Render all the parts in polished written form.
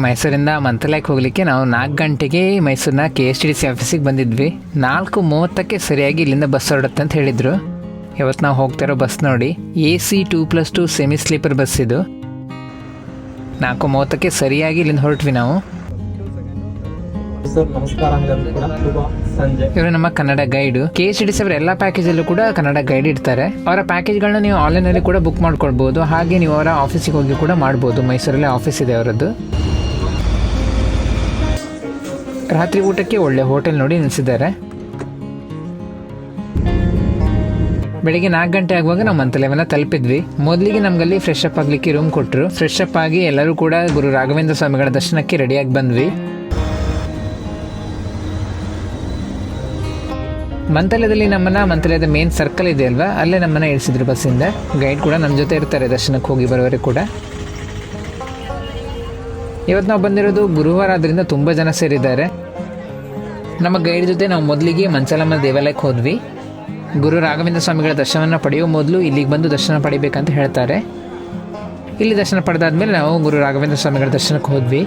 ಮೈಸೂರಿಂದ ಮಂತ್ರಾಲಯಕ್ಕೆ ಹೋಗಲಿಕ್ಕೆ ನಾವು 4 ಗಂಟೆಗೆ ಮೈಸೂರಿನ KSTC ಆಫೀಸಿಗೆ ಬಂದಿದ್ವಿ. 4:30ಕ್ಕೆ ಸರಿಯಾಗಿ ಇಲ್ಲಿಂದ ಬಸ್ ಹೊರಡುತ್ತೆ ಅಂತ ಹೇಳಿದರು. ಇವತ್ತು ನಾವು ಹೋಗ್ತಾ ಇರೋ ಬಸ್ ನೋಡಿ AC 2+2 ಸೆಮಿ ಸ್ಲೀಪರ್ ಬಸ್ ಇದು. 4:30ಕ್ಕೆ ಸರಿಯಾಗಿ ಇಲ್ಲಿಂದ ಹೊರಟ್ವಿ ನಾವು. ಇವರು ನಮ್ಮ ಕನ್ನಡ ಗೈಡು. KSTC ಅವರ ಎಲ್ಲ ಪ್ಯಾಕೇಜಲ್ಲೂ ಕೂಡ ಕನ್ನಡ ಗೈಡ್ ಇರ್ತಾರೆ. ಅವರ ಪ್ಯಾಕೇಜ್ಗಳನ್ನ ನೀವು ಆನ್ಲೈನಲ್ಲಿ ಕೂಡ ಬುಕ್ ಮಾಡ್ಕೊಳ್ಬೋದು. ಹಾಗೆ ನೀವು ಅವರ ಆಫೀಸಿಗೆ ಹೋಗಿ ಕೂಡ ಮಾಡ್ಬೋದು. ಮೈಸೂರಲ್ಲೇ ಆಫೀಸ್ ಇದೆ ಅವರದ್ದು. ರಾತ್ರಿ ಊಟಕ್ಕೆ ಒಳ್ಳೆ ಹೋಟೆಲ್ ನೋಡಿ ನಿಲ್ಲಿಸಿದ್ದಾರೆ. ಬೆಳಿಗ್ಗೆ 4 ಗಂಟೆ ಆಗುವಾಗ ನಾವು ಮಂತ್ರಾಲಯವನ್ನ ತಲುಪಿದ್ವಿ. ಮೊದಲಿಗೆ ನಮ್ಗಲ್ಲಿ ಫ್ರೆಶ್ ಅಪ್ ಆಗಲಿಕ್ಕೆ ರೂಮ್ ಕೊಟ್ಟರು. ಫ್ರೆಶ್ ಅಪ್ ಆಗಿ ಎಲ್ಲರೂ ಕೂಡ ಗುರು ರಾಘವೇಂದ್ರ ಸ್ವಾಮಿಗಳ ದರ್ಶನಕ್ಕೆ ರೆಡಿಯಾಗಿ ಬಂದ್ವಿ. ಮಂತ್ರಾಲಯದಲ್ಲಿ ಮಂತ್ರಾಲಯದ ಮೇನ್ ಸರ್ಕಲ್ ಇದೆ ಅಲ್ವಾ, ಅಲ್ಲೇ ನಮ್ಮನ್ನ ಇಳಿಸಿದ್ರು ಬಸ್ಸಿಂದ. ಗೈಡ್ ಕೂಡ ನಮ್ಮ ಜೊತೆ ಇರ್ತಾರೆ ದರ್ಶನಕ್ಕೆ ಹೋಗಿ ಬರೋವರೆಗೆ ಕೂಡ. ಇವತ್ತು ನಾವು ಬಂದಿರೋದು ಗುರುವಾರ ಆದ್ರಿಂದ ತುಂಬ ಜನ ಸೇರಿದ್ದಾರೆ. ನಮ್ಮ ಗೈಡ್ ಜೊತೆ ನಾವು ಮೊದಲಿಗೆ ಮಂಚಾಲಮ್ಮ ದೇವಾಲಯಕ್ಕೆ ಹೋದ್ವಿ. ಗುರು ರಾಘವೇಂದ್ರ ಸ್ವಾಮಿಗಳ ದರ್ಶನವನ್ನು ಪಡೆಯುವ ಮೊದಲು ಇಲ್ಲಿಗೆ ಬಂದು ದರ್ಶನ ಪಡಿಬೇಕಂತ ಹೇಳ್ತಾರೆ. ಇಲ್ಲಿ ದರ್ಶನ ಪಡೆದಾದ್ಮೇಲೆ ನಾವು ಗುರು ರಾಘವೇಂದ್ರ ಸ್ವಾಮಿಗಳ ದರ್ಶನಕ್ಕೆ ಹೋದ್ವಿ.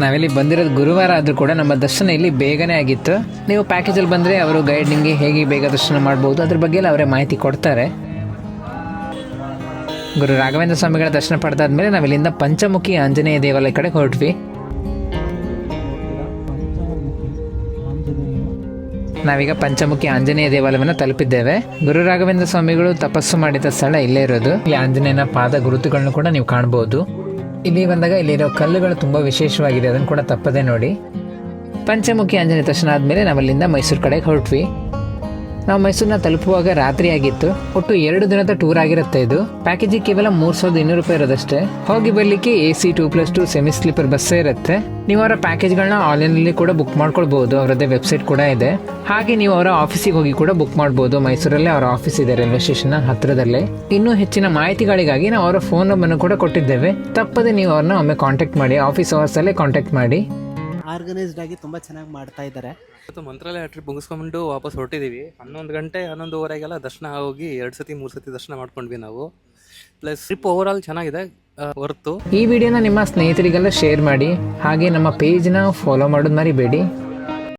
ನಾವಿಲ್ಲಿ ಬಂದಿರೋದು ಗುರುವಾರ ಆದರೂ ಕೂಡ ನಮ್ಮ ದರ್ಶನ ಇಲ್ಲಿ ಬೇಗನೆ ಆಗಿತ್ತು. ನೀವು ಪ್ಯಾಕೇಜಲ್ಲಿ ಬಂದರೆ ಅವರು ಗೈಡ್ ನಿಮಗೆ ಹೇಗೆ ಬೇಗ ದರ್ಶನ ಮಾಡ್ಬೋದು ಅದ್ರ ಬಗ್ಗೆ ಎಲ್ಲ ಅವರೇ ಮಾಹಿತಿ ಕೊಡ್ತಾರೆ. ಗುರು ರಾಘವೇಂದ್ರ ಸ್ವಾಮಿಗಳ ದರ್ಶನ ಪಡೆದಾದ್ಮೇಲೆ ನಾವಿಲ್ಲಿಂದ ಪಂಚಮುಖಿ ಆಂಜನೇಯ ದೇವಾಲಯ ಕಡೆ ಹೊರಟ್ವಿ. ನಾವೀಗ ಪಂಚಮುಖಿ ಆಂಜನೇಯ ದೇವಾಲಯವನ್ನು ತಲುಪಿದ್ದೇವೆ. ಗುರು ರಾಘವೇಂದ್ರ ಸ್ವಾಮಿಗಳು ತಪಸ್ಸು ಮಾಡಿದ ಸ್ಥಳ ಇಲ್ಲೇ ಇರೋದು. ಇಲ್ಲಿ ಆಂಜನೇಯನ ಪಾದ ಗುರುತುಗಳನ್ನು ಕೂಡ ನೀವು ಕಾಣಬಹುದು. ಇಲ್ಲಿ ಬಂದಾಗ ಇಲ್ಲಿರೋ ಕಲ್ಲುಗಳು ತುಂಬ ವಿಶೇಷವಾಗಿದೆ, ಅದನ್ನು ಕೂಡ ತಪ್ಪದೆ ನೋಡಿ. ಪಂಚಮುಖಿ ಆಂಜನೇಯ ದರ್ಶನ ಆದಮೇಲೆ ನಾವಲ್ಲಿಂದ ಮೈಸೂರು ಕಡೆಗೆ ಹೊರಟ್ವಿ. ನಾವು ಮೈಸೂರನ್ನ ತಲುಪುವಾಗ ರಾತ್ರಿ ಆಗಿತ್ತು. ಒಟ್ಟು 2 ದಿನದ ಟೂರ್ ಆಗಿರುತ್ತೆ ಇದು. ಪ್ಯಾಕೇಜಿಗೆ ಕೇವಲ 3,200 ರೂಪಾಯಿ ಇರೋದಷ್ಟೇ. ಹೋಗಿ ಬರಲಿಕ್ಕೆ AC 2+2 ಸೆಮಿ ಸ್ಲೀಪರ್ ಬಸ್ಸೇ ಇರುತ್ತೆ. ನೀವು ಅವರ ಪ್ಯಾಕೇಜ್ಗಳನ್ನ ಆನ್ಲೈನಲ್ಲಿ ಕೂಡ ಬುಕ್ ಮಾಡ್ಕೊಳ್ಬಹುದು. ಅವರದ್ದೇ ವೆಬ್ಸೈಟ್ ಕೂಡ ಇದೆ. ಹಾಗೆ ನೀವು ಅವರ ಆಫೀಸಿಗೆ ಹೋಗಿ ಕೂಡ ಬುಕ್ ಮಾಡ್ಬೋದು. ಮೈಸೂರಲ್ಲೇ ಅವರ ಆಫೀಸ್ ಇದೆ, ರೈಲ್ವೆ ಸ್ಟೇಷನ್ ಹತ್ತಿರದಲ್ಲೇ. ಇನ್ನೂ ಹೆಚ್ಚಿನ ಮಾಹಿತಿಗಳಿಗಾಗಿ ನಾವು ಅವರ ಫೋನ್ ನಂಬರ್ನ ಕೂಡ ಕೊಟ್ಟಿದ್ದೇವೆ. ತಪ್ಪದೆ ನೀವು ಅವ್ರನ್ನ ಒಮ್ಮೆ ಕಾಂಟ್ಯಾಕ್ಟ್ ಮಾಡಿ. ಆಫೀಸ್ ಅವರ್ಸಲ್ಲೇ ಕಾಂಟ್ಯಾಕ್ಟ್ ಮಾಡಿ. ಆರ್ಗನೈಸ್ಡ್ ಆಗಿ ತುಂಬ ಚೆನ್ನಾಗಿ ಮಾಡ್ತಾ ಇದ್ದಾರೆ. ಇವತ್ತು ಮಂತ್ರಾಲಯ ಟ್ರಿಪ್ ಮುಗಿಸ್ಕೊಂಡು ವಾಪಸ್ ಹೊರಟಿದ್ದೀವಿ. 11 ಗಂಟೆ 11:15ಗೆಲ್ಲ ದರ್ಶನ ಹೋಗಿ 2 ಸತಿ 3 ಸತಿ ದರ್ಶನ ಮಾಡ್ಕೊಂಡ್ವಿ ನಾವು. ಪ್ಲಸ್ ಟ್ರಿಪ್ ಓವರ್ ಆಲ್ ಚೆನ್ನಾಗಿದೆ ಹೊರತು. ಈ ವಿಡಿಯೋನ ನಿಮ್ಮ ಸ್ನೇಹಿತರಿಗೆಲ್ಲ ಶೇರ್ ಮಾಡಿ. ಹಾಗೆ ನಮ್ಮ ಪೇಜ್ನ ಫಾಲೋ ಮಾಡೋದು ಮರಿಬೇಡಿ.